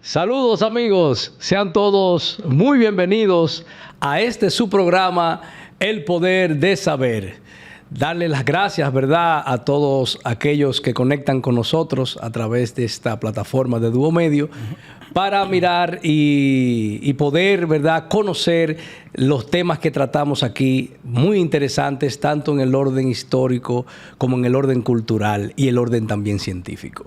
Saludos amigos, sean todos muy bienvenidos a este su programa, El Poder de Saber. Darle las gracias, ¿verdad?, a todos aquellos que conectan con nosotros a través de esta plataforma de Duo Medio para mirar y poder, ¿verdad?, conocer los temas que tratamos aquí, muy interesantes, tanto en el orden histórico como en el orden cultural y el orden también científico.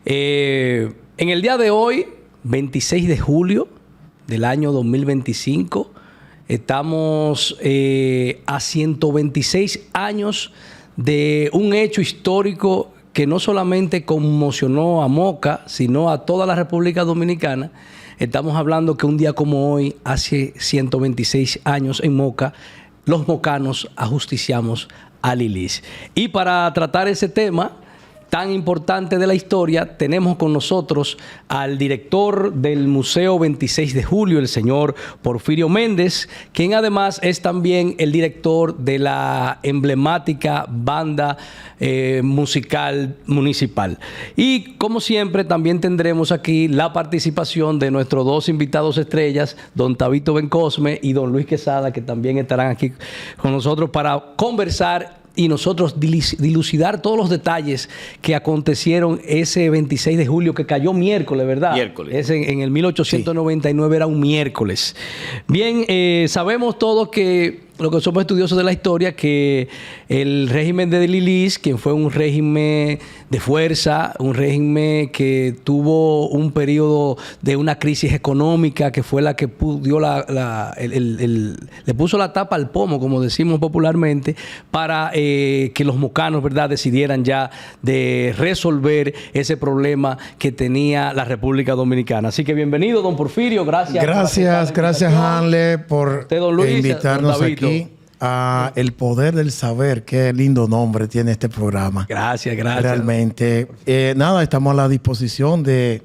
En el día de hoy, 26 de julio del año 2025, estamos a 126 años de un hecho histórico que no solamente conmocionó a Moca, sino a toda la República Dominicana. Estamos hablando que un día como hoy, hace 126 años en Moca, los mocanos ajusticiamos a Lilis. Y para tratar ese tema tan importante de la historia, tenemos con nosotros al director del Museo 26 de Julio, el señor Porfirio Méndez, quien además es también el director de la emblemática banda musical municipal. Y como siempre, también tendremos aquí la participación de nuestros dos invitados estrellas, don Tabito Bencosme y don Luis Quesada, que también estarán aquí con nosotros para conversar y nosotros dilucidar todos los detalles que acontecieron ese 26 de julio, que cayó miércoles, ¿verdad? Miércoles. En el 1899 sí. Era un miércoles. Bien, sabemos todos que, lo que somos estudiosos de la historia, que el régimen de Lilis, quien fue un régimen de fuerza, un régimen que tuvo un periodo de una crisis económica, que fue la que dio le puso la tapa al pomo, como decimos popularmente, para que los mocanos, ¿verdad?, decidieran ya de resolver ese problema que tenía la República Dominicana. Así que bienvenido, don Porfirio. Gracias, Hanle, por invitarnos aquí a El Poder del Saber. Qué lindo nombre tiene este programa. Gracias. Realmente. Nada, estamos a la disposición de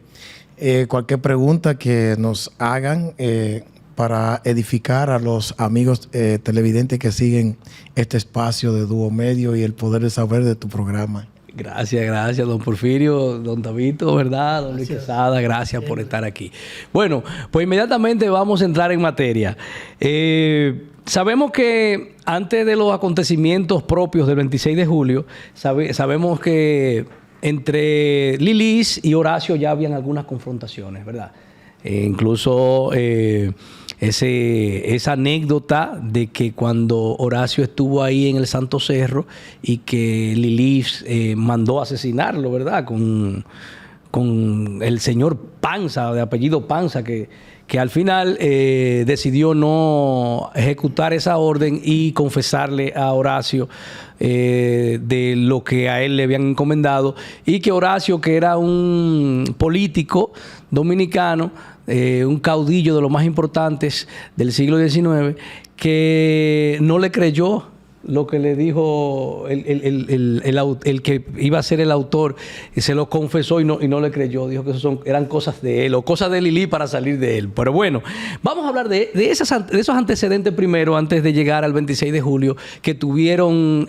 cualquier pregunta que nos hagan para edificar a los amigos televidentes que siguen este espacio de Duo Medio y El Poder del Saber de tu programa. Gracias, don Porfirio, don Tabito, ¿verdad? Don Luis Quesada, gracias por estar aquí. Bueno, pues inmediatamente vamos a entrar en materia. Sabemos que antes de los acontecimientos propios del 26 de julio, sabemos que entre Lilis y Horacio ya habían algunas confrontaciones, ¿verdad? Incluso esa anécdota de que cuando Horacio estuvo ahí en el Santo Cerro y que Lilis mandó asesinarlo, ¿verdad?, con el señor Panza, de apellido Panza, que al final decidió no ejecutar esa orden y confesarle a Horacio de lo que a él le habían encomendado, y que Horacio, que era un político dominicano, un caudillo de los más importantes del siglo XIX, que no le creyó lo que le dijo el que iba a ser el autor, y se lo confesó y no le creyó. Dijo que eran cosas de él o cosas de Lili para salir de él. Pero bueno, vamos a hablar de esos antecedentes primero, antes de llegar al 26 de julio, que tuvieron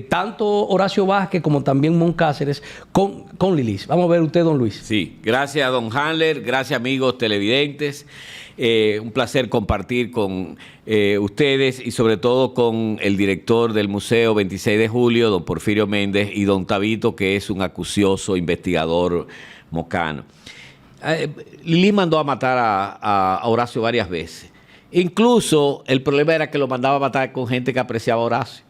tanto Horacio Vázquez como también Mon Cáceres con Lilis. Vamos a ver usted, don Luis. Sí, gracias, don Handler, gracias, amigos televidentes. Un placer compartir con ustedes y sobre todo con el director del Museo 26 de Julio, don Porfirio Méndez, y don Tabito, que es un acucioso investigador mocano. Lili mandó a matar a Horacio varias veces. Incluso el problema era que lo mandaba a matar con gente que apreciaba a Horacio.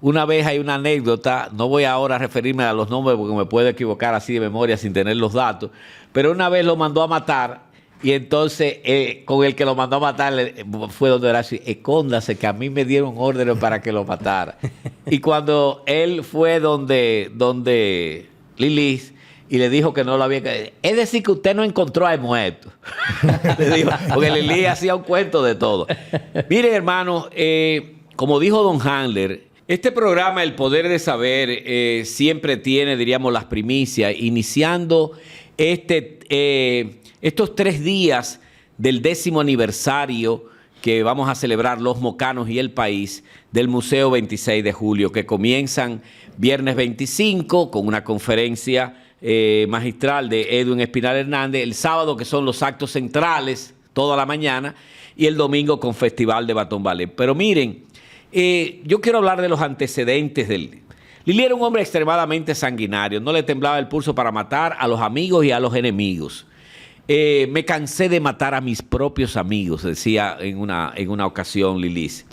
Una vez hay una anécdota, no voy ahora a referirme a los nombres porque me puedo equivocar así de memoria sin tener los datos, pero una vez lo mandó a matar. Y entonces, con el que lo mandó a matar fue donde Horacio, escóndase, que a mí me dieron órdenes para que lo matara. Y cuando él fue donde Lilis y le dijo que no lo había... Es decir, que usted no encontró al muerto. Le dijo, porque Lilis hacía un cuento de todo. Miren, hermanos, como dijo don Handler, este programa, El Poder de Saber, siempre tiene, diríamos, las primicias, iniciando estos 3 días del 10º aniversario que vamos a celebrar los mocanos y el país del Museo 26 de Julio, que comienzan viernes 25 con una conferencia magistral de Edwin Espinal Hernández, el sábado que son los actos centrales, toda la mañana, y el domingo con Festival de Batón Ballet. Pero miren, yo quiero hablar de los antecedentes del... Lili era un hombre extremadamente sanguinario, no le temblaba el pulso para matar a los amigos y a los enemigos. Me cansé de matar a mis propios amigos, decía en una ocasión Lilis.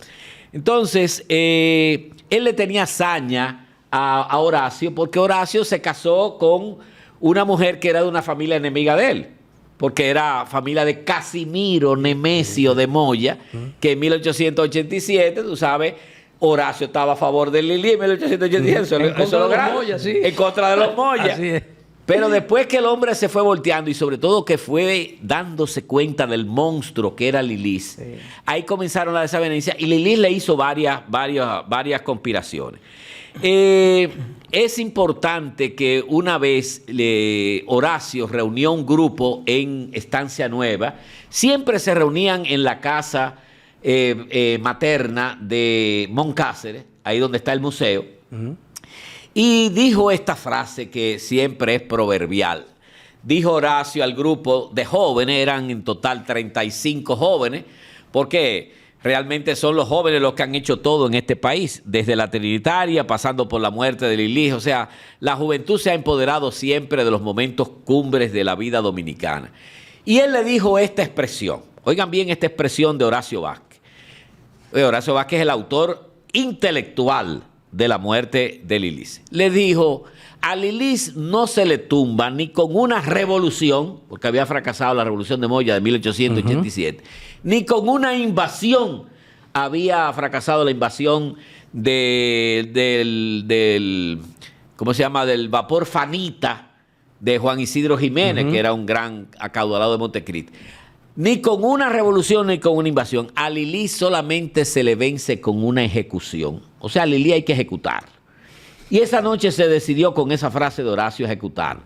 Entonces, él le tenía saña a Horacio, porque Horacio se casó con una mujer que era de una familia enemiga de él, porque era familia de Casimiro Nemesio de Moya, que en 1887, tú sabes, Horacio estaba a favor de Lili en 1887, en contra de los Moya. Así es. Pero después que el hombre se fue volteando y sobre todo que fue dándose cuenta del monstruo que era Lilis, ahí comenzaron las desavenencias y Lilis le hizo varias conspiraciones. Es importante que una vez Horacio reunió un grupo en Estancia Nueva, siempre se reunían en la casa materna de Moncáceres, ahí donde está el museo, y dijo esta frase que siempre es proverbial. Dijo Horacio al grupo de jóvenes, eran en total 35 jóvenes, porque realmente son los jóvenes los que han hecho todo en este país, desde la Trinitaria, pasando por la muerte de Lilis. O sea, la juventud se ha empoderado siempre de los momentos cumbres de la vida dominicana. Y él le dijo esta expresión. Oigan bien esta expresión de Horacio Vázquez. Horacio Vázquez es el autor intelectual de la muerte de Lilis. Le dijo, a Lilis no se le tumba ni con una revolución, porque había fracasado la revolución de Moya de 1887, ni con una invasión. Había fracasado la invasión del ¿cómo se llama? Del vapor Fanita de Juan Isidro Jiménez, que era un gran acaudalado de Montecristi. Ni con una revolución ni con una invasión. A Lili solamente se le vence con una ejecución. O sea, a Lili hay que ejecutar. Y esa noche se decidió con esa frase de Horacio ejecutarlo.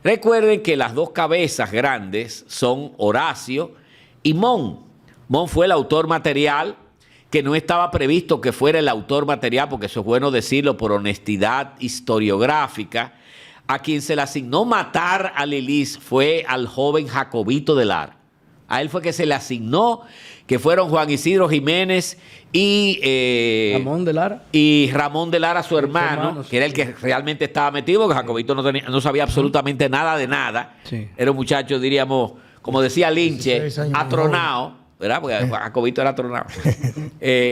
Recuerden que las dos cabezas grandes son Horacio y Mon. Mon fue el autor material, que no estaba previsto que fuera el autor material, porque eso es bueno decirlo por honestidad historiográfica. A quien se le asignó matar a Lilis fue al joven Jacobito de Lara. A él fue que se le asignó, que fueron Juan Isidro Jiménez y Ramón de Lara. Y Ramón de Lara, su hermano, que era el que realmente estaba metido, porque Jacobito no sabía absolutamente nada de nada. Sí. Era un muchacho, diríamos, como decía Linche, atronado, ¿verdad? Porque Jacobito era atronado.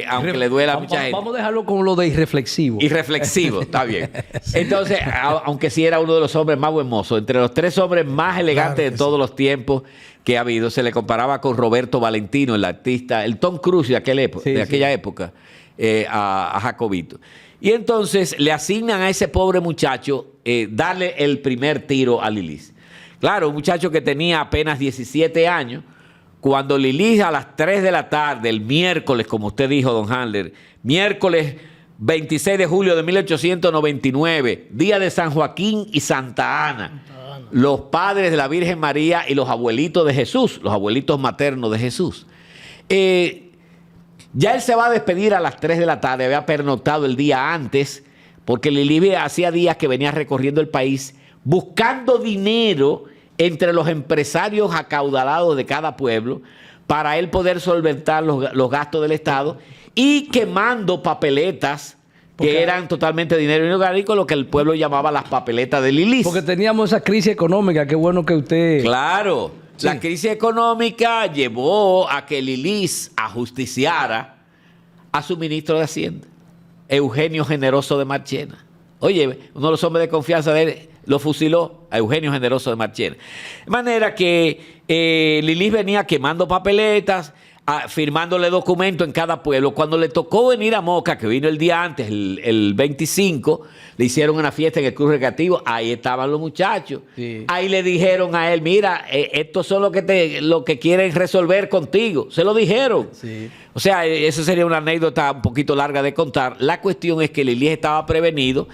Aunque le duela a mucha gente. Vamos a dejarlo con lo de irreflexivo. Irreflexivo, está bien. Entonces, aunque sí era uno de los hombres más buenmozos, entre los tres hombres más elegantes de todos los tiempos que ha habido, se le comparaba con Roberto Valentino, el artista, el Tom Cruise de aquella época, a Jacobito. Y entonces le asignan a ese pobre muchacho darle el primer tiro a Lilis. Claro, un muchacho que tenía apenas 17 años, cuando Lilis a las 3 de la tarde, el miércoles, como usted dijo, don Handler, miércoles 26 de julio de 1899, día de San Joaquín y Santa Ana, los padres de la Virgen María y los abuelitos de Jesús, los abuelitos maternos de Jesús. Ya él se va a despedir a las 3 de la tarde, había pernoctado el día antes, porque Lili hacía días que venía recorriendo el país buscando dinero entre los empresarios acaudalados de cada pueblo para él poder solventar los gastos del Estado y quemando papeletas que eran totalmente dinero inorgánico, lo que el pueblo llamaba las papeletas de Lilis. Porque teníamos esa crisis económica, qué bueno que usted... Claro, sí. La crisis económica llevó a que Lilis ajusticiara a su ministro de Hacienda, Eugenio Generoso de Marchena. Oye, uno de los hombres de confianza de él lo fusiló a Eugenio Generoso de Marchena. De manera que Lilis venía quemando papeletas, firmándole documentos en cada pueblo. Cuando le tocó venir a Moca, que vino el día antes, el 25, le hicieron una fiesta en el Club Recreativo. Ahí estaban los muchachos. Sí. Ahí le dijeron a él, mira, estos son lo que quieren resolver contigo. Se lo dijeron. Sí. O sea, esa sería una anécdota un poquito larga de contar. La cuestión es que Lilis estaba prevenido.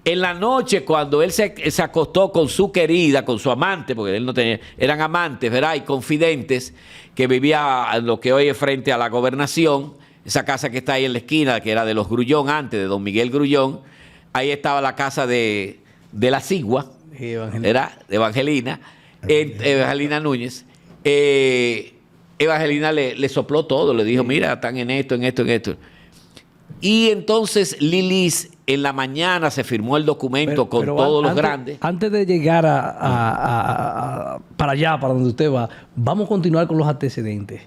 En la noche, cuando él se acostó con su querida, con su amante, porque él no tenía, eran amantes, ¿verdad? Y confidentes, que vivía en lo que hoy es frente a la Gobernación, esa casa que está ahí en la esquina, que era de los Grullón antes, de don Miguel Grullón. Ahí estaba la casa de la Cigua, Era Evangelina, Evangelina Núñez. Evangelina le sopló todo, le dijo, mira, están en esto, en esto, en esto. Y entonces Lilis en la mañana se firmó el documento con todos los grandes. Antes de llegar para allá, para donde usted va, vamos a continuar con los antecedentes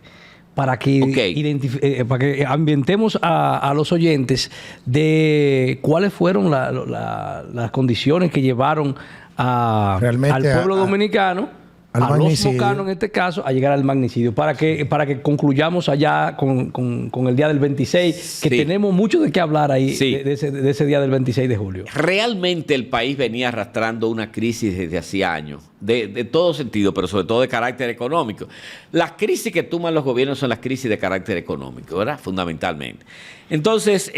para que, para que ambientemos a los oyentes de cuáles fueron las condiciones que llevaron al pueblo dominicano, a los mocanos en este caso, a llegar al magnicidio, para que concluyamos allá con el día del 26, que tenemos mucho de qué hablar ahí de ese día del 26 de julio. Realmente el país venía arrastrando una crisis desde hacía años, de todo sentido, pero sobre todo de carácter económico. Las crisis que toman los gobiernos son las crisis de carácter económico, ¿verdad? Fundamentalmente. Entonces,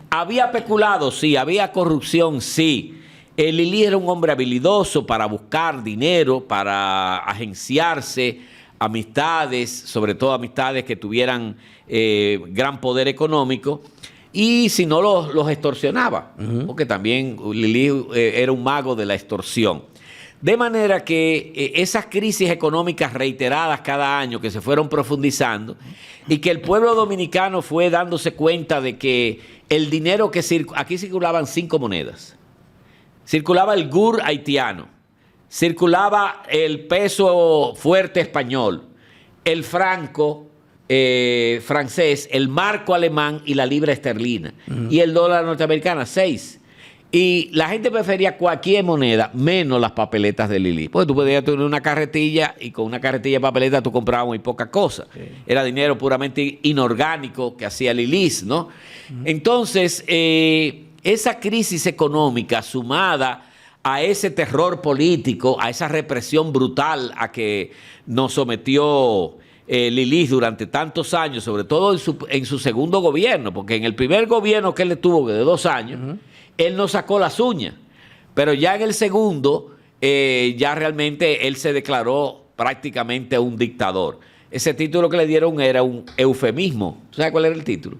había peculado, sí, había corrupción, sí. Lilis era un hombre habilidoso para buscar dinero, para agenciarse, amistades, sobre todo amistades que tuvieran gran poder económico, y si no los extorsionaba, porque también Lilis era un mago de la extorsión. De manera que esas crisis económicas reiteradas cada año que se fueron profundizando y que el pueblo dominicano fue dándose cuenta de que el dinero que aquí circulaban 5 monedas. Circulaba el gur haitiano, circulaba el peso fuerte español, el franco francés, el marco alemán y la libra esterlina. Y el dólar norteamericano, 6. Y la gente prefería cualquier moneda, menos las papeletas de Lilis. Porque tú podías tener una carretilla y con una carretilla de papeletas tú comprabas muy poca cosa. Sí. Era dinero puramente inorgánico que hacía Lilis, ¿no? Entonces, esa crisis económica sumada a ese terror político, a esa represión brutal a que nos sometió Lilis durante tantos años, sobre todo en su segundo gobierno, porque en el primer gobierno que él tuvo de 2 años, él no sacó las uñas, pero ya en el segundo, ya realmente él se declaró prácticamente un dictador. Ese título que le dieron era un eufemismo. ¿Tú sabes cuál era el título?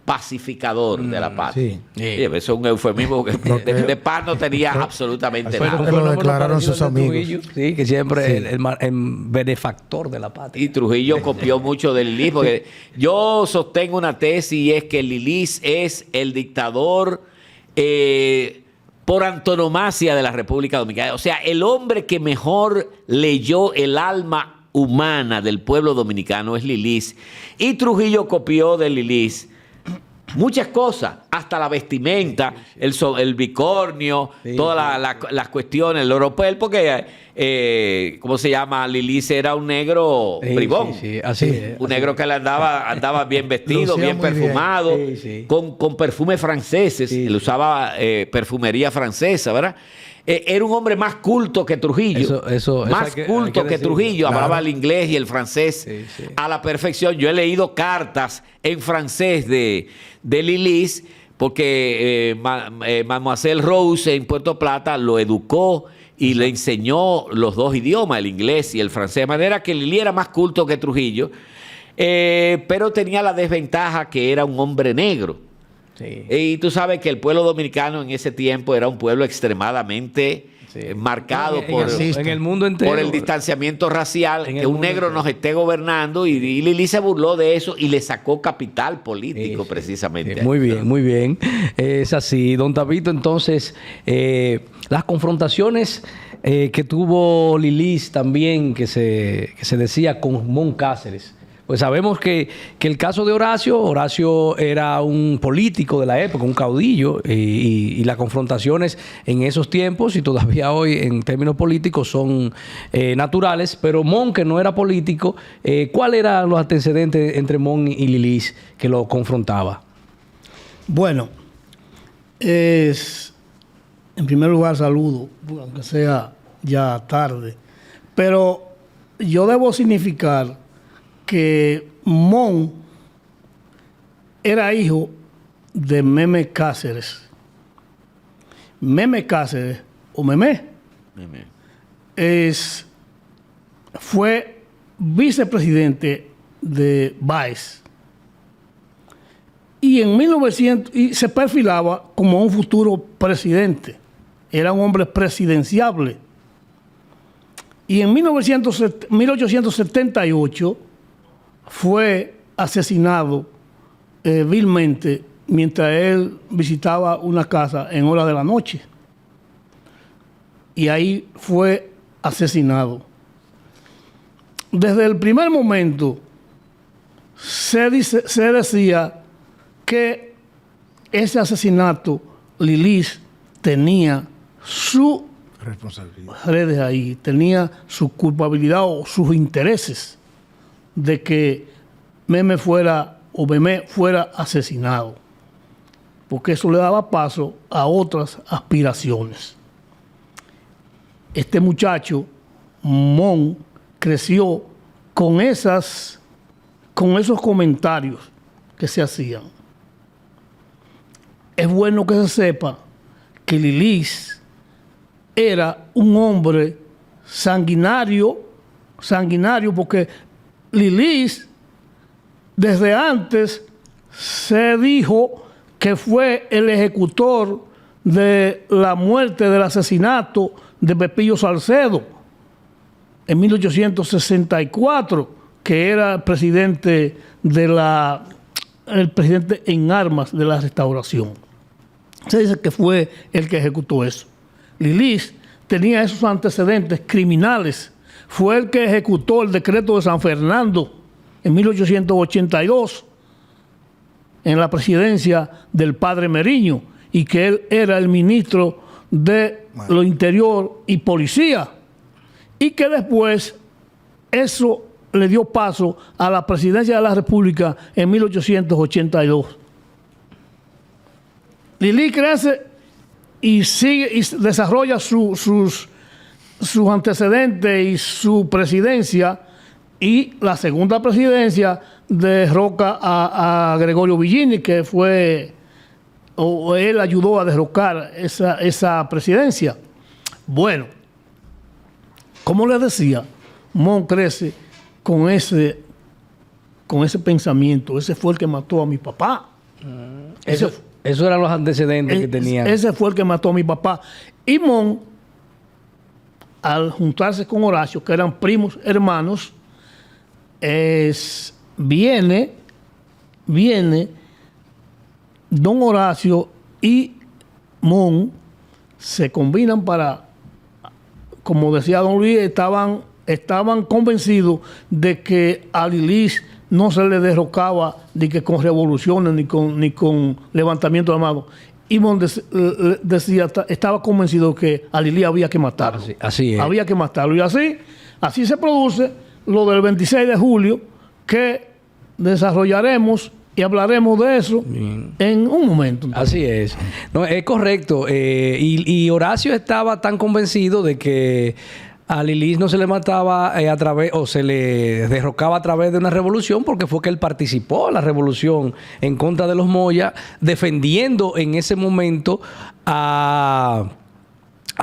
Pacificador de la patria. Sí. Eso es un eufemismo que de paz no tenía absolutamente nada. Pero lo declararon sus amigos. Trujillo, sí, que siempre el benefactor de la patria. Y Trujillo copió mucho de Lilis, porque yo sostengo una tesis y es que Lilis es el dictador por antonomasia de la República Dominicana. O sea, el hombre que mejor leyó el alma humana del pueblo dominicano es Lilis. Y Trujillo copió de Lilis muchas cosas, hasta la vestimenta, el bicornio, todas las cuestiones, el oropel, porque, ¿cómo se llama? Lilis era un negro bribón. Así es. Un negro que le andaba bien vestido, bien perfumado, con perfumes franceses. Él usaba perfumería francesa, ¿verdad? Era un hombre más culto que Trujillo. Más culto que Trujillo. Claro. Hablaba el inglés y el francés a la perfección. Yo he leído cartas en francés de Lilis, porque Mademoiselle Rose en Puerto Plata lo educó y le enseñó los 2 idiomas, el inglés y el francés. De manera que Lilis era más culto que Trujillo, pero tenía la desventaja que era un hombre negro. Sí. Y tú sabes que el pueblo dominicano en ese tiempo era un pueblo extremadamente marcado en el mundo entero, por el distanciamiento racial, que un negro nos esté gobernando, y Lilis se burló de eso y le sacó capital político precisamente. Muy bien, muy bien. Es así. Don Tabito, entonces, las confrontaciones que tuvo Lilis también, que se decía con Mon Cáceres. Pues sabemos que el caso de Horacio era un político de la época, un caudillo, y las confrontaciones en esos tiempos y todavía hoy en términos políticos son naturales, pero Mon, que no era político, ¿cuáles eran los antecedentes entre Mon y Lilis que lo confrontaba? Bueno, en primer lugar saludo, aunque sea ya tarde, pero yo debo significar que Mon era hijo de Meme Cáceres. Meme Cáceres, o Meme, fue vicepresidente de Báez. Y en 1900 y se perfilaba como un futuro presidente. era un hombre presidenciable. Y en 1878 fue asesinado vilmente mientras él visitaba una casa en hora de la noche. Y ahí fue asesinado. Desde el primer momento se decía que ese asesinato, Lilis tenía su redes ahí, tenía su culpabilidad o sus intereses de que Memé fuera asesinado, porque eso le daba paso a otras aspiraciones. Este muchacho, Mon, creció con esos comentarios que se hacían. Es bueno que se sepa que Lilis era un hombre sanguinario porque Lilis desde antes se dijo que fue el ejecutor de la muerte, del asesinato de Pepillo Salcedo en 1864, que era el presidente en armas de la Restauración. Se dice que fue el que ejecutó eso. Lilis tenía esos antecedentes criminales. Fue el que ejecutó el decreto de San Fernando en 1882 en la presidencia del padre Meriño, y que él era el ministro de lo Interior y Policía, y que después eso le dio paso a la presidencia de la República en 1882. Lilis crece y sigue y desarrolla sus antecedentes y su presidencia, y la segunda presidencia derroca a Gregorio Villini, que fue, o él ayudó a derrocar esa presidencia. Bueno, como les decía, Mon crece con ese pensamiento. Ese fue el que mató a mi papá. Esos eran los antecedentes que tenían. Ese fue el que mató a mi papá. Y Mon, al juntarse con Horacio, que eran primos hermanos, viene don Horacio y Mon, se combinan para, como decía don Luis, estaban convencidos de que a Lilis no se le derrocaba ni que con revoluciones ni con levantamiento de armados. Y Mon decía, estaba convencido que a Lilis había que matarlo. Así es. Había que matarlo. Y así se produce lo del 26 de julio, que desarrollaremos y hablaremos de eso en un momento. Así es. No, es correcto. Y Horacio estaba tan convencido de que a Lilis no se le mataba a través, o se le derrocaba a través de una revolución, porque fue que él participó en la revolución en contra de los Moya, defendiendo en ese momento a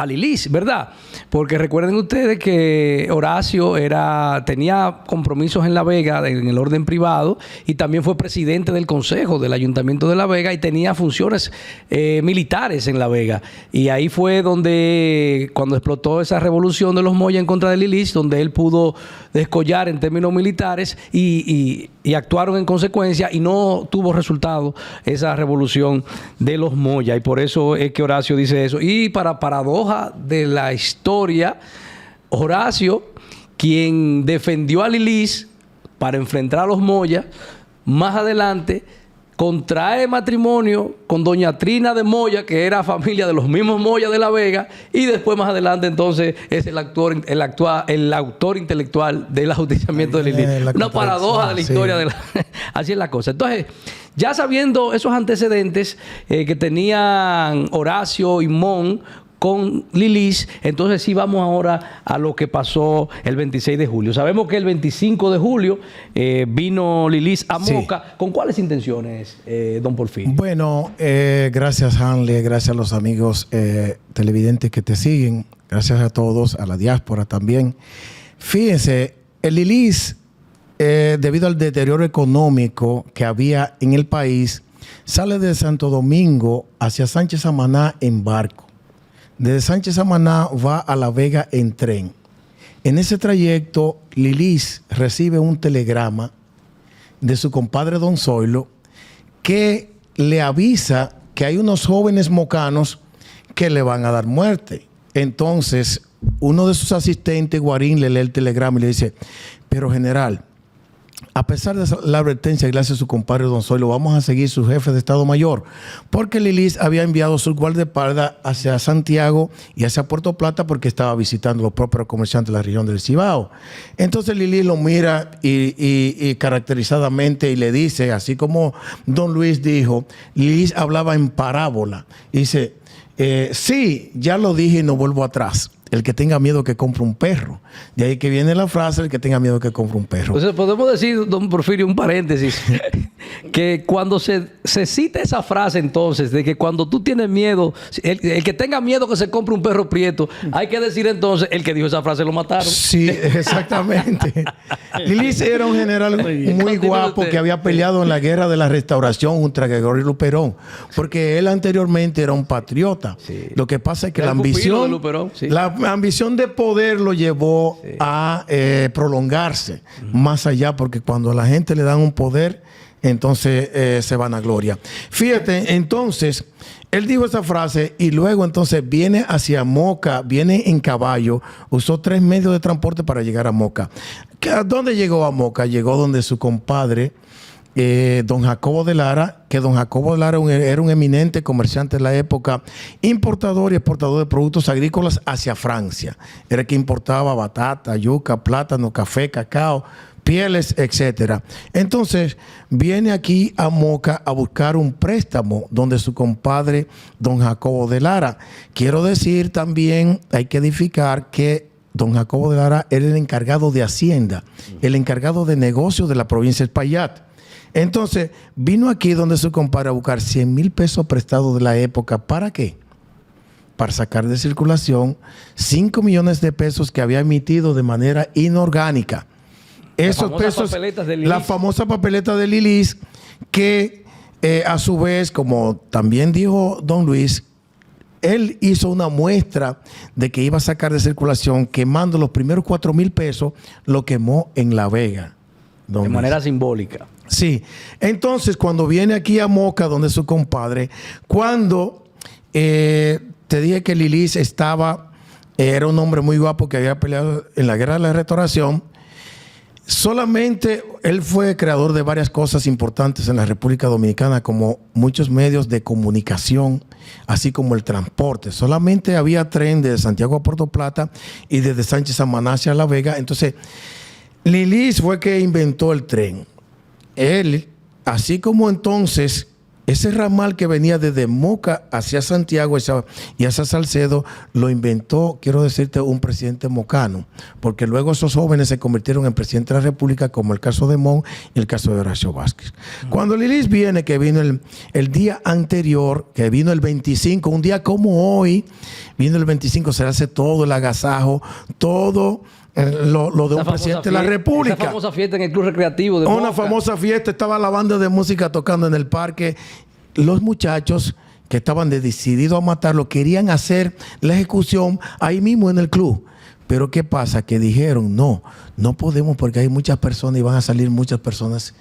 Lilis, ¿verdad? Porque recuerden ustedes que Horacio tenía compromisos en La Vega en el orden privado, y también fue presidente del consejo del Ayuntamiento de La Vega, y tenía funciones militares en La Vega. Y ahí fue cuando explotó esa revolución de los Moya en contra de Lilis, donde él pudo descollar en términos militares y actuaron en consecuencia, y no tuvo resultado esa revolución de los Moya. Y por eso es que Horacio dice eso. Y para paradoja de la historia, Horacio, quien defendió a Lilis para enfrentar a los Moya, más adelante contrae matrimonio con doña Trina de Moya, que era familia de los mismos Moya de La Vega, y después más adelante entonces es el autor intelectual del ajusticiamiento de Lilis. Una paradoja de la historia. Así es la cosa. Entonces, ya sabiendo esos antecedentes que tenían Horacio y Mon con Lilis, entonces sí vamos ahora a lo que pasó el 26 de julio. Sabemos que el 25 de julio vino Lilis a Moca. Sí. ¿Con cuáles intenciones, don Porfirio? Bueno, gracias, Hanley, gracias a los amigos televidentes que te siguen, gracias a todos, a la diáspora también. Fíjense, el Lilis, debido al deterioro económico que había en el país, sale de Santo Domingo hacia Sánchez Samaná en barco. Desde Sánchez Samaná va a La Vega en tren. En ese trayecto, Lilis recibe un telegrama de su compadre Don Zoilo que le avisa que hay unos jóvenes mocanos que le van a dar muerte. Entonces, uno de sus asistentes, Guarín, le lee el telegrama y le dice: pero general, a pesar de la advertencia que le hace su compadre Don Zoilo, vamos a seguir su jefe de Estado Mayor, porque Lilis había enviado sus guardaespaldas hacia Santiago y hacia Puerto Plata porque estaba visitando los propios comerciantes de la región del Cibao. Entonces Lilis lo mira y caracterizadamente y le dice, así como Don Luis dijo, Lilis hablaba en parábola. Y dice, sí, ya lo dije y no vuelvo atrás. El que tenga miedo que compre un perro. De ahí que viene la frase, el que tenga miedo que compre un perro. Entonces, podemos decir, don Porfirio, un paréntesis, que cuando se cita esa frase entonces, de que cuando tú tienes miedo, el que tenga miedo que se compre un perro prieto, hay que decir entonces, el que dijo esa frase lo mataron. Sí, exactamente. Lilis era un general muy guapo que había peleado en la guerra de la Restauración contra Gregorio Luperón, porque él anteriormente era un patriota. Sí. Lo que pasa es que la ambición, Luperón, sí. La ambición de poder lo llevó a prolongarse más allá, porque cuando a la gente le dan un poder, entonces se van a gloria. Fíjate, entonces, él dijo esa frase y luego entonces viene hacia Moca, viene en caballo, usó 3 medios de transporte para llegar a Moca. ¿A dónde llegó a Moca? Llegó donde su compadre, don Jacobo de Lara, que don Jacobo de Lara era un eminente comerciante de la época, importador y exportador de productos agrícolas hacia Francia. Era el que importaba batata, yuca, plátano, café, cacao, pieles, etcétera. Entonces, viene aquí a Moca a buscar un préstamo donde su compadre, don Jacobo de Lara. Quiero decir también, hay que edificar que don Jacobo de Lara era el encargado de Hacienda, el encargado de negocios de la provincia de Espaillat. Entonces, vino aquí donde su compadre a buscar 100,000 pesos prestados de la época. ¿Para qué? Para sacar de circulación 5 millones de pesos que había emitido de manera inorgánica. Esos pesos, la famosa papeleta de Lilis, que a su vez, como también dijo don Luis, él hizo una muestra de que iba a sacar de circulación, quemando los primeros 4,000 pesos, lo quemó en La Vega. De manera simbólica. Sí. Entonces, cuando viene aquí a Moca, donde su compadre, cuando te dije que Lilis era un hombre muy guapo que había peleado en la guerra de la Restauración, solamente él fue creador de varias cosas importantes en la República Dominicana, como muchos medios de comunicación, así como el transporte. Solamente había tren desde Santiago a Puerto Plata y desde Sánchez Samaná hacia La Vega. Entonces, Lilis fue que inventó el tren. Él, así como entonces, ese ramal que venía desde Moca hacia Santiago y hacia Salcedo, lo inventó, quiero decirte, un presidente mocano, porque luego esos jóvenes se convirtieron en presidente de la República, como el caso de Mon y el caso de Horacio Vázquez. Cuando Lilis viene, que vino el día anterior, que vino el 25, un día como hoy, vino el 25, se hace todo el agasajo, todo lo de un presidente de la República. Esa famosa fiesta en el Club Recreativo de Moca. Una famosa fiesta, estaba la banda de música tocando en el parque. Los muchachos que estaban decididos a matarlo querían hacer la ejecución ahí mismo en el club. Pero ¿qué pasa? Que dijeron, no podemos porque hay muchas personas y van a salir muchas personas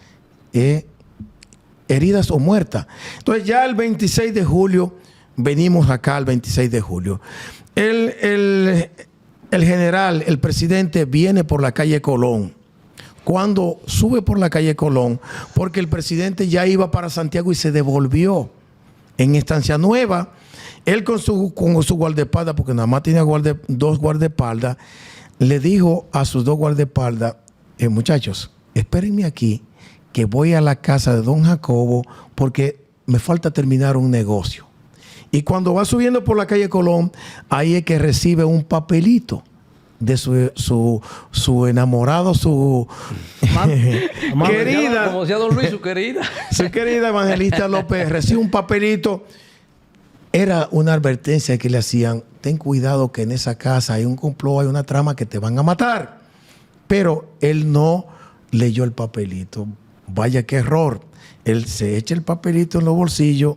heridas o muertas. Entonces ya el 26 de julio, venimos acá el 26 de julio. El general, el presidente, viene por la calle Colón. Cuando sube por la calle Colón, porque el presidente ya iba para Santiago y se devolvió en Estancia Nueva, él con su guardaespaldas, porque nada más tenía 2 guardaespaldas, le dijo a sus 2 guardaespaldas, muchachos, espérenme aquí, que voy a la casa de don Jacobo, porque me falta terminar un negocio. Y cuando va subiendo por la calle Colón, ahí es que recibe un papelito de su enamorado, su querida, como decía don Luis, su querida. Su querida Evangelista López, recibe un papelito. Era una advertencia que le hacían: ten cuidado que en esa casa hay un complot, hay una trama que te van a matar. Pero él no leyó el papelito. Vaya qué error. Él se echa el papelito en los bolsillos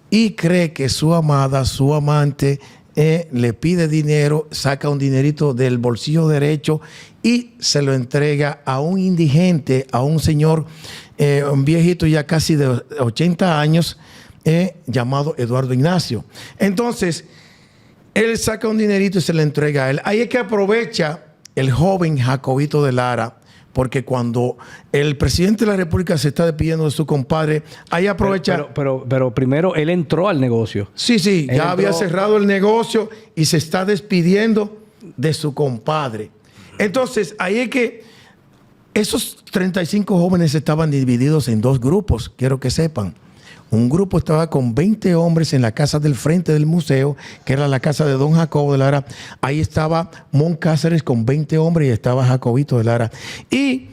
y cree que su amada, su amante, le pide dinero, saca un dinerito del bolsillo derecho y se lo entrega a un indigente, a un señor, un viejito ya casi de 80 años, llamado Eduardo Ignacio. Entonces, él saca un dinerito y se le entrega a él. Ahí es que aprovecha el joven Jacobito de Lara, porque cuando el presidente de la República se está despidiendo de su compadre, ahí aprovecha... Pero primero él entró al negocio. Sí, Él ya había entró... cerrado el negocio y se está despidiendo de su compadre. Entonces, ahí es que esos 35 jóvenes estaban divididos en dos grupos, quiero que sepan. Un grupo estaba con 20 hombres en la casa del frente del museo, que era la casa de don Jacobo de Lara. Ahí estaba Mon Cáceres con 20 hombres y estaba Jacobito de Lara. Y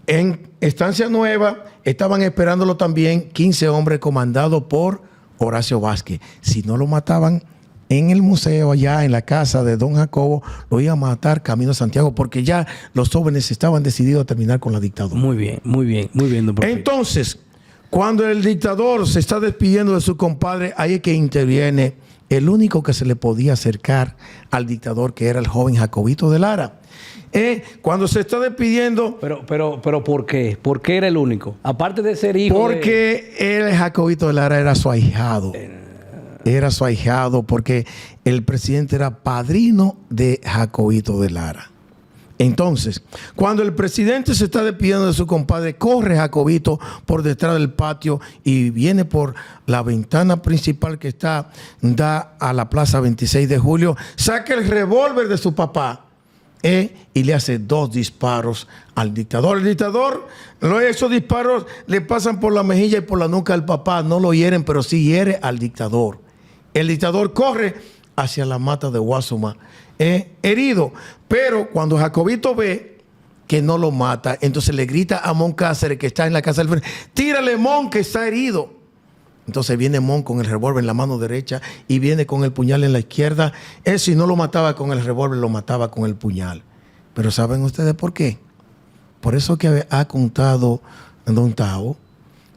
en Estancia Nueva estaban esperándolo también 15 hombres comandados por Horacio Vázquez. Si no lo mataban en el museo, allá en la casa de don Jacobo, lo iban a matar camino a Santiago, porque ya los jóvenes estaban decididos a terminar con la dictadura. Muy bien, don Porfirio. Entonces, cuando el dictador se está despidiendo de su compadre, ahí es que interviene el único que se le podía acercar al dictador, que era el joven Jacobito de Lara. Cuando se está despidiendo... Pero ¿por qué? ¿Por qué era el único? Aparte de ser hijo porque el Jacobito de Lara era su ahijado. Era su ahijado porque el presidente era padrino de Jacobito de Lara. Entonces, cuando el presidente se está despidiendo de su compadre, corre Jacobito por detrás del patio y viene por la ventana principal que da a la Plaza 26 de Julio, saca el revólver de su papá y le hace 2 disparos al dictador. El dictador, esos disparos le pasan por la mejilla y por la nuca al papá, no lo hieren, pero sí hiere al dictador. El dictador corre hacia la mata de Guasuma, herido. Pero cuando Jacobito ve que no lo mata, entonces le grita a Mon Cáceres, que está en la casa del frente: tírale, Mon, que está herido. Entonces viene Mon con el revólver en la mano derecha y viene con el puñal en la izquierda. Si no lo mataba con el revólver, lo mataba con el puñal. Pero ¿saben ustedes por qué? Por eso que ha contado don Tao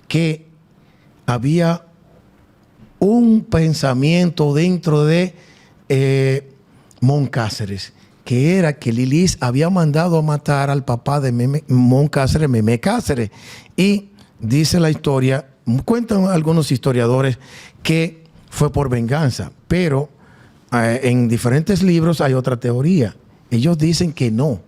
que había un pensamiento dentro de Mon Cáceres, que era que Lilis había mandado a matar al papá de Mon Cáceres, Memé Cáceres. Y dice la historia, cuentan algunos historiadores, que fue por venganza, pero en diferentes libros hay otra teoría. Ellos dicen que no,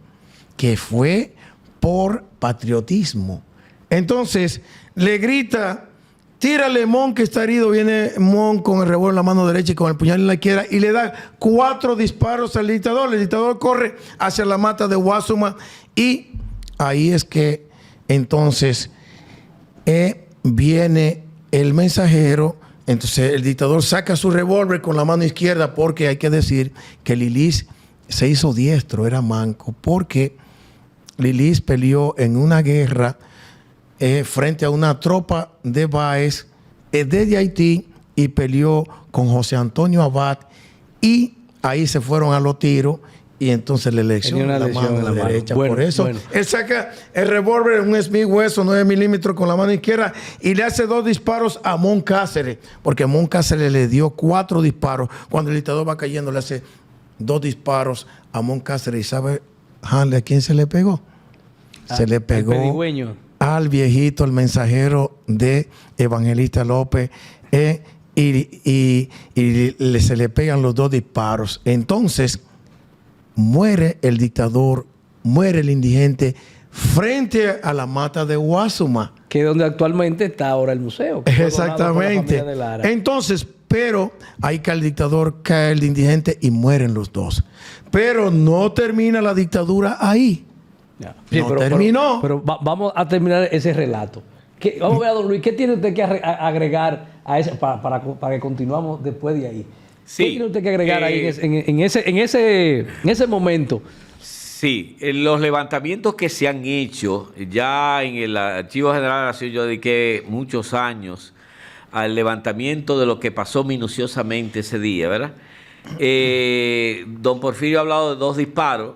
que fue por patriotismo. Entonces le grita: tírale, Mon, que está herido. Viene Mon con el revólver en la mano derecha y con el puñal en la izquierda y le da 4 disparos al dictador. El dictador corre hacia la mata de Guasuma y ahí es que entonces viene el mensajero. Entonces el dictador saca su revólver con la mano izquierda, porque hay que decir que Lilis se hizo diestro, era manco, porque Lilis peleó en una guerra frente a una tropa de Báez desde Haití y peleó con José Antonio Abad, y ahí se fueron a los tiros y entonces le lesionó la mano derecha. Bueno, por eso él saca el revólver, un Smith Wesson 9 milímetros con la mano izquierda, y le hace 2 disparos a Mon Cáceres, porque Mon Cáceres le dio 4 disparos. Cuando el dictador va cayendo, le hace 2 disparos a Mon Cáceres. ¿Y sabe, Hanley, a quién se le pegó? Se le pegó al viejito, el mensajero de Evangelista López, y se le pegan los 2 disparos. Entonces muere el dictador, muere el indigente frente a la mata de Guasuma, que es donde actualmente está ahora el museo. Exactamente. Entonces, pero ahí cae el dictador, cae el indigente y mueren los 2. Pero no termina la dictadura ahí. Sí, no terminó. Pero vamos a terminar ese relato. Vamos a ver, don Luis, ¿qué tiene usted que agregar a ese, para que continuamos después de ahí? Sí, ¿Qué tiene usted que agregar ahí en ese momento? Sí, los levantamientos que se han hecho, ya en el Archivo General de la Nación yo dediqué muchos años al levantamiento de lo que pasó minuciosamente ese día, ¿verdad? Don Porfirio ha hablado de 2 disparos.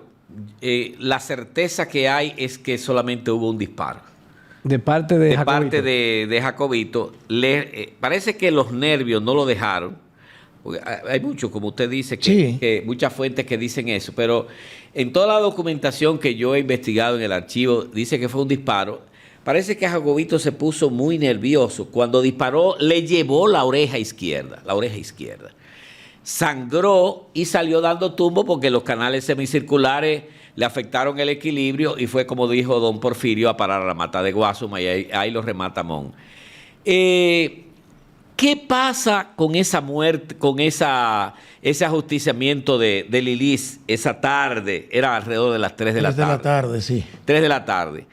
La certeza que hay es que solamente hubo un disparo. De parte de Jacobito. Parte de Jacobito. Parece que los nervios no lo dejaron, porque hay muchos, como usted dice, Sí. que muchas fuentes que dicen eso, pero en toda la documentación que yo he investigado en el archivo, dice que fue un disparo. Parece que Jacobito se puso muy nervioso. Cuando disparó, le llevó la oreja izquierda, sangró y salió dando tumbo porque los canales semicirculares le afectaron el equilibrio y fue, como dijo don Porfirio, a parar a la mata de Guasuma y ahí lo remata Mon. ¿Qué pasa con esa muerte, con ese ajusticiamiento de Lilis esa tarde? Era alrededor de las 3 de la tarde. 3 de la tarde, sí. 3 de la tarde.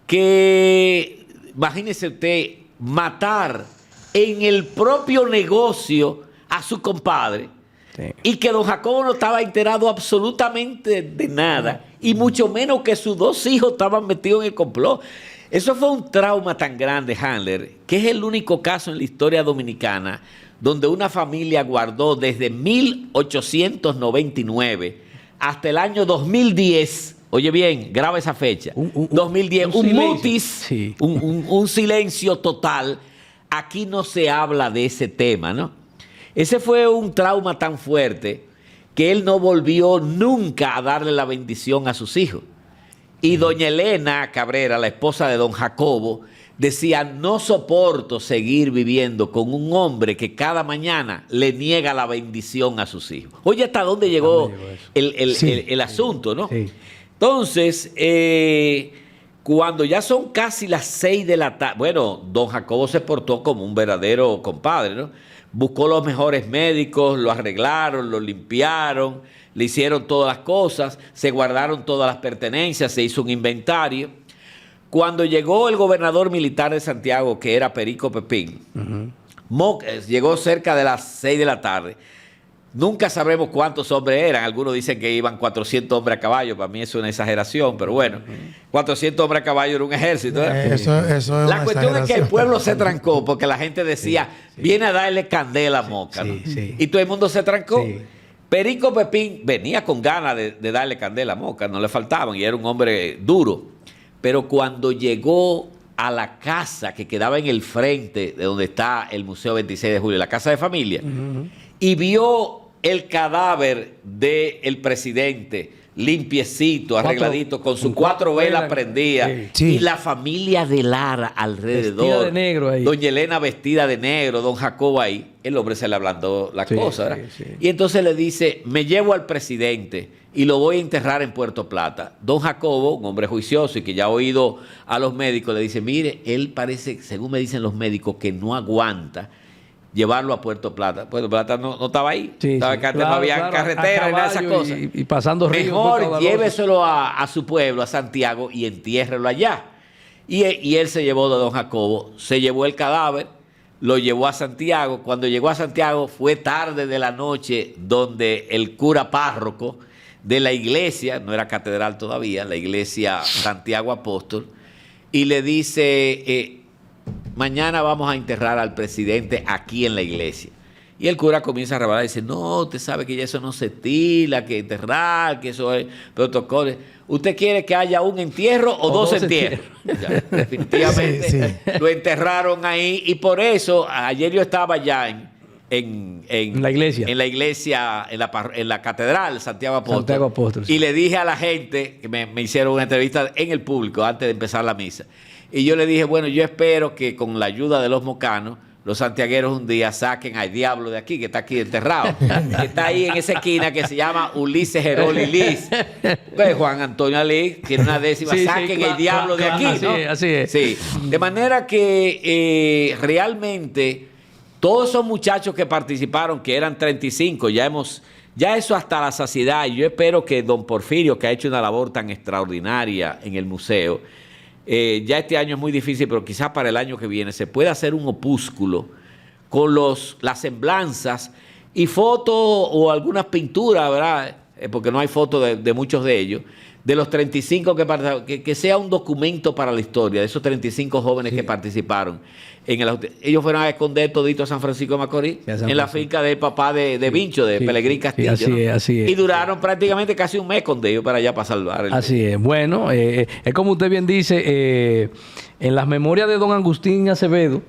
Que, imagínese usted, matar en el propio negocio a su compadre. Sí. Y que don Jacobo no estaba enterado absolutamente de nada, y mucho menos que sus 2 hijos estaban metidos en el complot. Eso fue un trauma tan grande, Handler, que es el único caso en la historia dominicana donde una familia guardó desde 1899 hasta el año 2010, oye bien, graba esa fecha, 2010, un mutis, sí. un silencio total. Aquí no se habla de ese tema, ¿no? Ese fue un trauma tan fuerte que él no volvió nunca a darle la bendición a sus hijos. Y doña Elena Cabrera, la esposa de don Jacobo, decía: no soporto seguir viviendo con un hombre que cada mañana le niega la bendición a sus hijos. Oye, ¿hasta dónde llegó el asunto, no? Sí. Entonces, cuando ya son casi las 6 de la tarde, bueno, don Jacobo se portó como un verdadero compadre, ¿no? Buscó los mejores médicos, lo arreglaron, lo limpiaron, le hicieron todas las cosas, se guardaron todas las pertenencias, se hizo un inventario. Cuando llegó el gobernador militar de Santiago, que era Perico Pepín, llegó cerca de las 6 de la tarde. Nunca sabremos cuántos hombres eran. Algunos dicen que iban 400 hombres a caballo. Para mí eso es una exageración, pero bueno, 400 hombres a caballo era un ejército. Eso es La cuestión es que el exageración. pueblo se trancó porque la gente decía, viene a darle candela a Moca, ¿no? sí. Y todo el mundo se trancó. Sí. Perico Pepín venía con ganas de darle candela a Moca, no le faltaban, y era un hombre duro. Pero cuando llegó a la casa que quedaba en el frente de donde está el Museo 26 de Julio, la casa de familia, y vio el cadáver del presidente limpiecito, arregladito, con sus 4 velas prendidas, Sí. y la familia de Lara alrededor. Vestida de negro ahí. Doña Elena vestida de negro, don Jacobo ahí. El hombre se le ablandó la Sí, cosa, ¿verdad? sí, sí. Y entonces le dice: me llevo al presidente y lo voy a enterrar en Puerto Plata. Don Jacobo, un hombre juicioso y que ya ha oído a los médicos, le dice: mire, él parece, según me dicen los médicos, que no aguanta llevarlo a Puerto Plata. Puerto Plata no estaba ahí, Sí, estaba sí. no Claro, había claro, carretera a ni nada de esas caballo cosas. y pasando ríos muy Mejor caudalosos. lléveselo a su pueblo, a Santiago, y entiérrelo allá. Y él se llevó de don Jacobo, se llevó el cadáver, lo llevó a Santiago. Cuando llegó a Santiago fue tarde de la noche, donde el cura párroco de la iglesia, no era catedral todavía, la iglesia Santiago Apóstol, y le dice: mañana vamos a enterrar al presidente aquí en la iglesia. Y el cura comienza a rebalar y dice: no, usted sabe que ya eso no se estila, que enterrar, que eso es protocolo. ¿Usted quiere que haya un entierro o dos entierros? Ya, definitivamente Sí, lo enterraron ahí, y por eso ayer yo estaba ya en la iglesia. En la iglesia, en la catedral Santiago Apóstol. Santiago Apóstol, sí. Y le dije a la gente, que me hicieron una entrevista en el público antes de empezar la misa. Y yo le dije: bueno, yo espero que con la ayuda de los mocanos, los santiagueros un día saquen al diablo de aquí, que está aquí enterrado, que está ahí en esa esquina que se llama Ulises Gerol Lilis. Pues Juan Antonio Alí tiene una décima, Sí, saquen el diablo de aquí, así ¿no? así es. Sí, de manera que realmente todos esos muchachos que participaron, que eran 35, ya eso hasta la saciedad. Y yo espero que don Porfirio, que ha hecho una labor tan extraordinaria en el museo, ya este año es muy difícil, pero quizás para el año que viene se pueda hacer un opúsculo con las semblanzas y fotos o algunas pinturas, ¿verdad? Porque no hay fotos de muchos de ellos, de los 35 que sea un documento para la historia de esos 35 jóvenes que participaron. Ellos fueron a esconder todito a San Francisco de Macorís, en la finca del papá de Vincho, de Pelegrín Castillo. Así es. Y duraron prácticamente casi un mes con ellos para allá, para salvar. Así es. Bueno, es como usted bien dice, en las memorias de don Agustín Acevedo,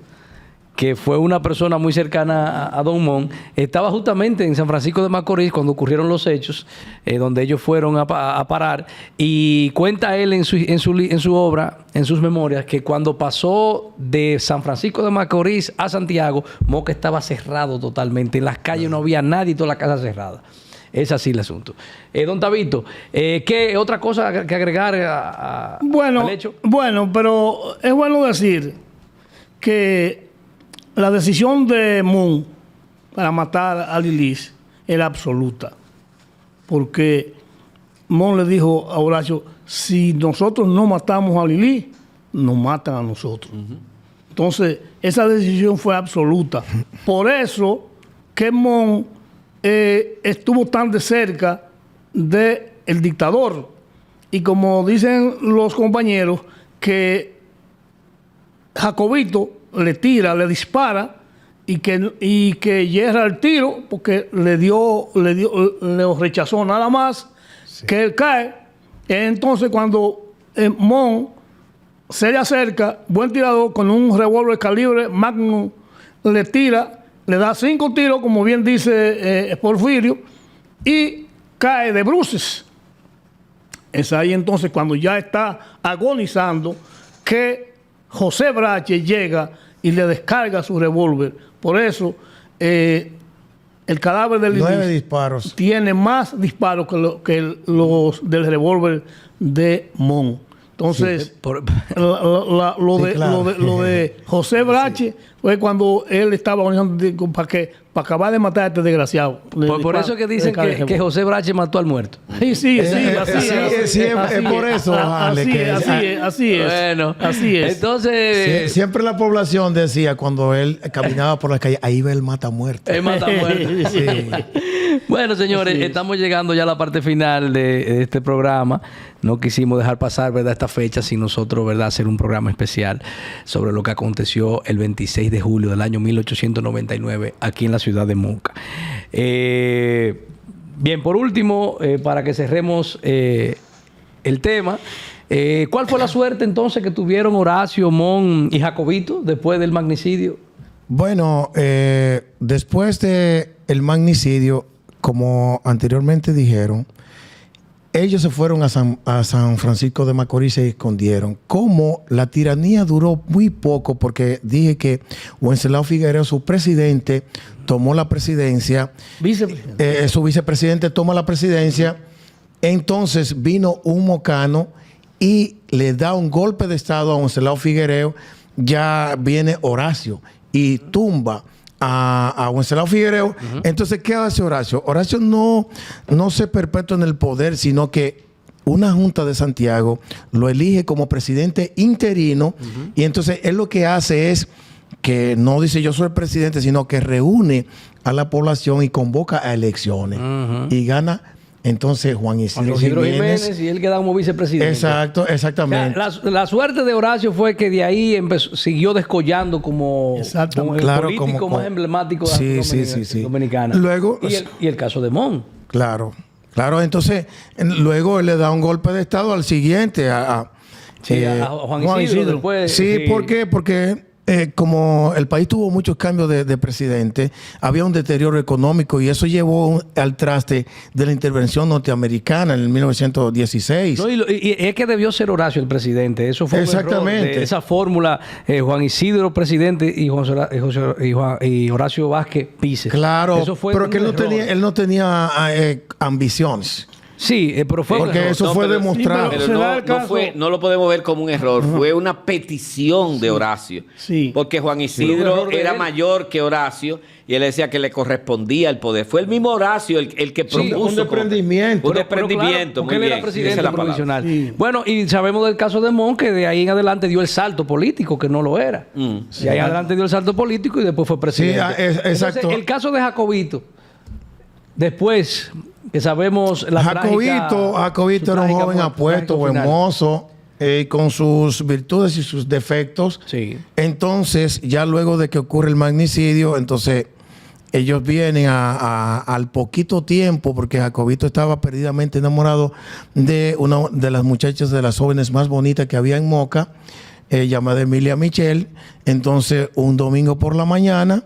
que fue una persona muy cercana a Don Mon, estaba justamente en San Francisco de Macorís cuando ocurrieron los hechos, donde ellos fueron a parar, y cuenta él en su obra, en sus memorias, que cuando pasó de San Francisco de Macorís a Santiago, Moca estaba cerrado totalmente, en las calles no había nadie y toda la casa cerrada. Es así el asunto. Don Tabito, ¿qué otra cosa que agregar al hecho? Bueno, pero es bueno decir que la decisión de Mon para matar a Lilis era absoluta. Porque Mon le dijo a Horacio, si nosotros no matamos a Lilis, nos matan a nosotros. Entonces, esa decisión fue absoluta. Por eso que Mon estuvo tan de cerca del dictador. Y como dicen los compañeros, que Jacobito le tira, le dispara y que yerra el tiro porque le rechazó nada más, que él cae. Entonces cuando Mon se le acerca, buen tirador, con un revólver calibre Magnum, le tira, le da 5 tiros, como bien dice Porfirio, y cae de bruces. Es ahí entonces cuando ya está agonizando que José Brache llega y le descarga su revólver. Por eso el cadáver del 9 disparos. Tiene más disparos que los del revólver de Mon. Entonces, lo de José Brache fue cuando él estaba organizando para acabar de matar a este desgraciado. Por eso que dicen que José Brache mató al muerto. Sí, así es por eso, así es. Bueno, así es. Entonces, siempre la población decía cuando él caminaba por la calle, ahí va el matamuerto. El matamuerto. Sí. Bueno, señores, estamos llegando ya a la parte final de este programa. No quisimos dejar pasar, ¿verdad?, esta fecha sin nosotros, ¿verdad?, hacer un programa especial sobre lo que aconteció el 26 de julio del año 1899 aquí en la ciudad de Moca. Bien, por último, para que cerremos el tema, ¿cuál fue la suerte entonces que tuvieron Horacio, Mon y Jacobito después del magnicidio? Bueno, después del magnicidio, como anteriormente dijeron, ellos se fueron a San Francisco de Macorís y se escondieron. Como la tiranía duró muy poco, porque dije que Wenceslao Figueroa, su presidente, tomó la presidencia. Su vicepresidente toma la presidencia. Entonces vino un mocano y le da un golpe de estado a Wenceslao Figueroa. Ya viene Horacio y tumba a Wenceslao Figueroa. Entonces, ¿qué hace Horacio? Horacio no se perpetúa en el poder, sino que una junta de Santiago lo elige como presidente interino. Y entonces él lo que hace es que no dice yo soy el presidente, sino que reúne a la población y convoca a elecciones. Y gana entonces Juan Isidro Jiménez. Y él queda como vicepresidente. Exacto, exactamente. O sea, la suerte de Horacio fue que de ahí siguió descollando como el político más emblemático de la Dominicana. Luego, y el caso de Mon. Claro, entonces luego él le da un golpe de estado al siguiente, a Juan Isidro después. Sí, ¿por qué? Porque como el país tuvo muchos cambios de presidente, había un deterioro económico y eso llevó al traste de la intervención norteamericana en el 1916. No, y es que debió ser Horacio el presidente. Eso fue exactamente esa fórmula, Juan Isidro presidente y Horacio Vázquez vice. Claro, eso fue pero que él no tenía ambiciones. Sí, pero fue porque eso fue demostrado. Pero no lo podemos ver como un error. Fue una petición de Horacio. Sí. Porque Juan Isidro era mayor que Horacio y él decía que le correspondía el poder. Fue el mismo Horacio el que propuso. Un desprendimiento. Un desprendimiento. Porque él era presidente provisional. Sí. Bueno, y sabemos del caso de Mon, que de ahí en adelante dio el salto político, que no lo era. De ahí en adelante dio el salto político y después fue presidente. Sí, exacto. Entonces, el caso de Jacobito, después que sabemos la Jacobito era un joven apuesto, buen mozo, con sus virtudes y sus defectos. Sí. Entonces, ya luego de que ocurre el magnicidio, entonces ellos vienen al poquito tiempo, porque Jacobito estaba perdidamente enamorado de una de las muchachas, de las jóvenes más bonitas que había en Moca. llamada Emilia Michelle. Entonces, un domingo por la mañana,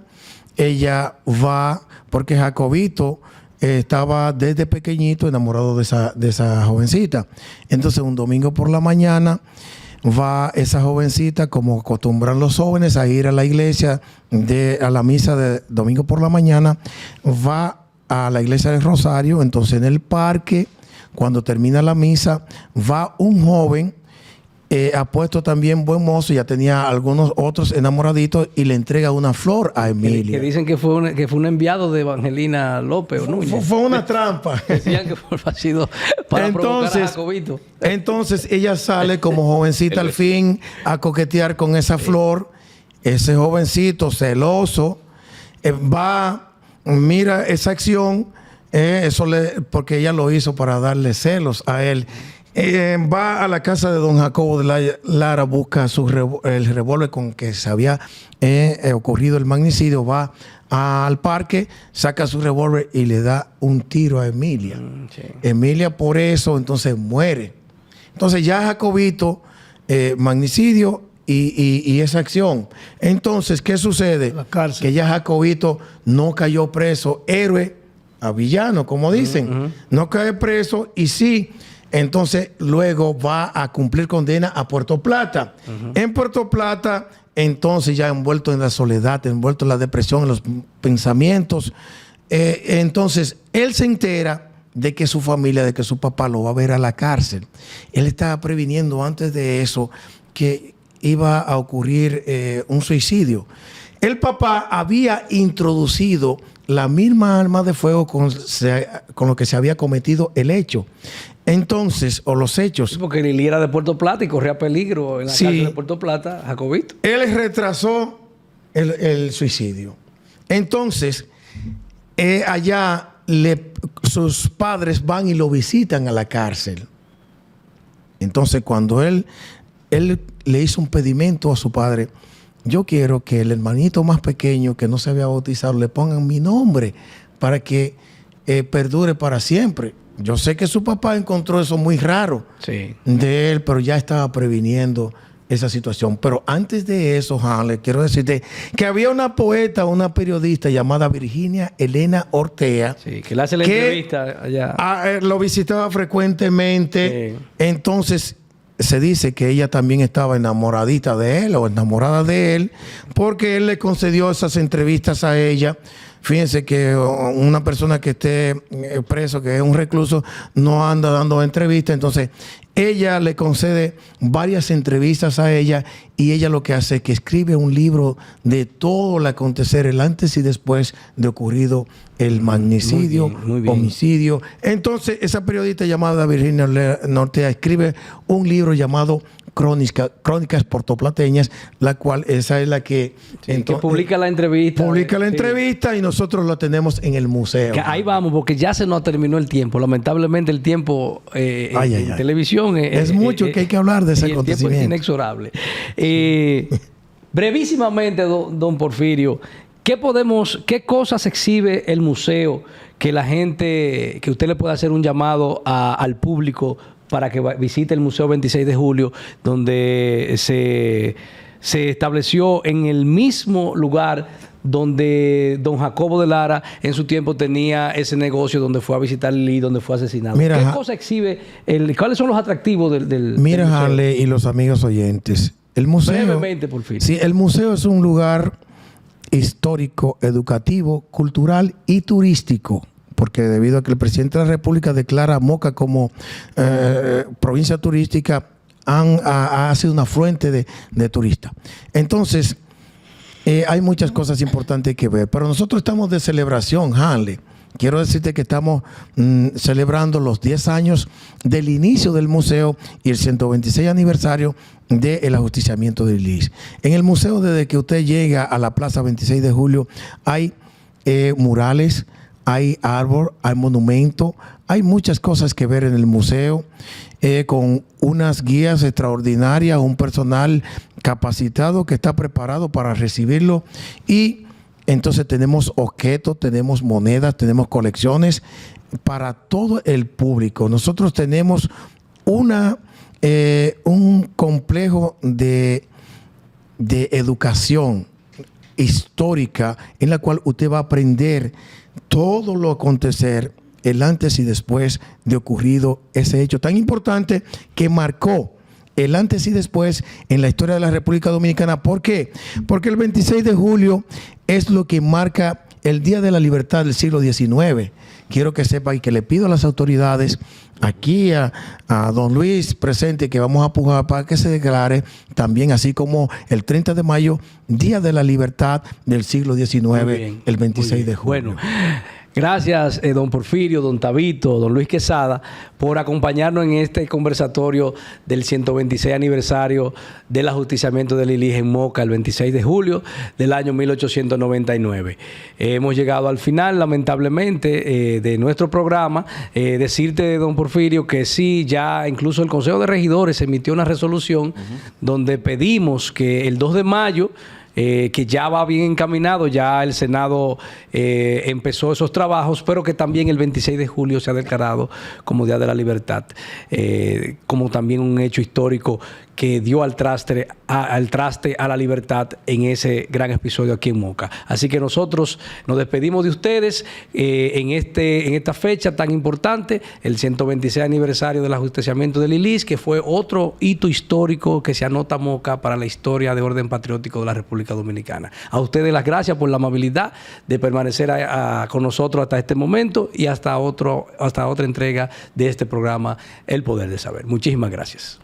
ella va, porque Jacobito estaba desde pequeñito enamorado de esa jovencita. Entonces, un domingo por la mañana, va esa jovencita, como acostumbran los jóvenes, a ir a la iglesia, a la misa de domingo por la mañana, va a la iglesia del Rosario. Entonces, en el parque, cuando termina la misa, va un joven, apuesto también buen mozo, ya tenía algunos otros enamoraditos, y le entrega una flor a Emilia. Que dicen que fue un enviado de Evangelina López o Núñez. Fue una trampa. Decían que ha sido para provocar a Jacobito. Entonces ella sale como jovencita al fin a coquetear con esa flor. Ese jovencito celoso va, mira esa acción, porque ella lo hizo para darle celos a él. Va a la casa de don Jacobo de Lara, busca el revólver con que se había ocurrido el magnicidio, va al parque, saca su revólver y le da un tiro a Emilia. Sí. Emilia por eso entonces muere. Entonces ya Jacobito, magnicidio y esa acción. Entonces, ¿qué sucede? La cárcel. Que ya Jacobito no cayó preso, héroe a villano, como dicen. No cae preso y sí. Entonces, luego va a cumplir condena a Puerto Plata. En Puerto Plata, entonces ya envuelto en la soledad, envuelto en la depresión, en los pensamientos. Entonces, él se entera de que su familia, de que su papá lo va a ver a la cárcel. Él estaba previniendo antes de eso que iba a ocurrir un suicidio. El papá había introducido la misma arma de fuego con lo que se había cometido el hecho. Entonces, o los hechos. Sí, porque Lili era de Puerto Plata y corría peligro en la cárcel de Puerto Plata, Jacobito. Él retrasó el suicidio. Entonces, allá sus padres van y lo visitan a la cárcel. Entonces, cuando él le hizo un pedimento a su padre, yo quiero que el hermanito más pequeño que no se había bautizado le pongan mi nombre para que perdure para siempre. Yo sé que su papá encontró eso muy raro de él, pero ya estaba previniendo esa situación. Pero antes de eso, Hanley, quiero decirte que había una poeta, una periodista llamada Virginia Elena Ortea. Sí, que le hace la entrevista allá. Lo visitaba frecuentemente. Sí. Entonces, se dice que ella también estaba enamoradita de él o enamorada de él, porque él le concedió esas entrevistas a ella. Fíjense que una persona que esté preso, que es un recluso, no anda dando entrevistas. Entonces, ella le concede varias entrevistas a ella, y ella lo que hace es que escribe un libro de todo el acontecer, el antes y después de ocurrido el magnicidio, muy bien. Homicidio. Entonces, esa periodista llamada Virginia Ortea escribe un libro llamado Crónicas Puertoplateñas, la cual esa es la que publica la entrevista. Publica la entrevista y nosotros la tenemos en el museo. Que ahí vamos, porque ya se nos terminó el tiempo. Lamentablemente el tiempo en televisión es mucho que hay que hablar de ese acontecimiento. El tiempo es inexorable. Brevísimamente, don Porfirio, ¿qué cosas exhibe el museo que la gente, que usted le pueda hacer un llamado al público para que visite el Museo 26 de Julio, donde se estableció en el mismo lugar donde don Jacobo de Lara en su tiempo tenía ese negocio, donde fue a visitar Lili, donde fue asesinado? Mira, ¿qué cosa exhibe? ¿Cuáles son los atractivos del Mira, museo? Harley y los amigos oyentes, el museo... Brevemente, por fin. Sí, el museo es un lugar histórico, educativo, cultural y turístico, porque debido a que el presidente de la República declara Moca como provincia turística, ha sido una fuente de turistas. Entonces, hay muchas cosas importantes que ver, pero nosotros estamos de celebración, Hanley. Quiero decirte que estamos celebrando los 10 años del inicio del museo y el 126 aniversario del ajusticiamiento de Liz. En el museo, desde que usted llega a la Plaza 26 de Julio, hay murales, hay árbol, hay monumento, hay muchas cosas que ver en el museo, con unas guías extraordinarias, un personal capacitado que está preparado para recibirlo. Y entonces tenemos objetos, tenemos monedas, tenemos colecciones para todo el público. Nosotros tenemos una un complejo de educación histórica en la cual usted va a aprender todo lo acontecer, el antes y después de ocurrido ese hecho tan importante que marcó el antes y después en la historia de la República Dominicana. ¿Por qué? Porque el 26 de julio es lo que marca el Día de la Libertad del siglo XIX. Quiero que sepa y que le pido a las autoridades, aquí a don Luis presente, que vamos a pujar para que se declare también, así como el 30 de mayo, Día de la Libertad del siglo XIX, el 26 de julio. Bueno, gracias, don Porfirio, don Tabito, don Luis Quesada, por acompañarnos en este conversatorio del 126 aniversario del ajusticiamiento de Lilis en Moca, el 26 de julio del año 1899. Hemos llegado al final, lamentablemente, de nuestro programa. Decirte, don Porfirio, que sí, ya incluso el Consejo de Regidores emitió una resolución donde pedimos que el 2 de mayo, que ya va bien encaminado, ya el Senado empezó esos trabajos, pero que también el 26 de julio se ha declarado como Día de la Libertad, como también un hecho histórico que dio al traste a la libertad en ese gran episodio aquí en Moca. Así que nosotros nos despedimos de ustedes en esta fecha tan importante, el 126 aniversario del ajusticiamiento de Lilis, que fue otro hito histórico que se anota Moca para la historia de orden patriótico de la República Dominicana. A ustedes las gracias por la amabilidad de permanecer con nosotros hasta este momento y hasta otra entrega de este programa, El Poder de Saber. Muchísimas gracias.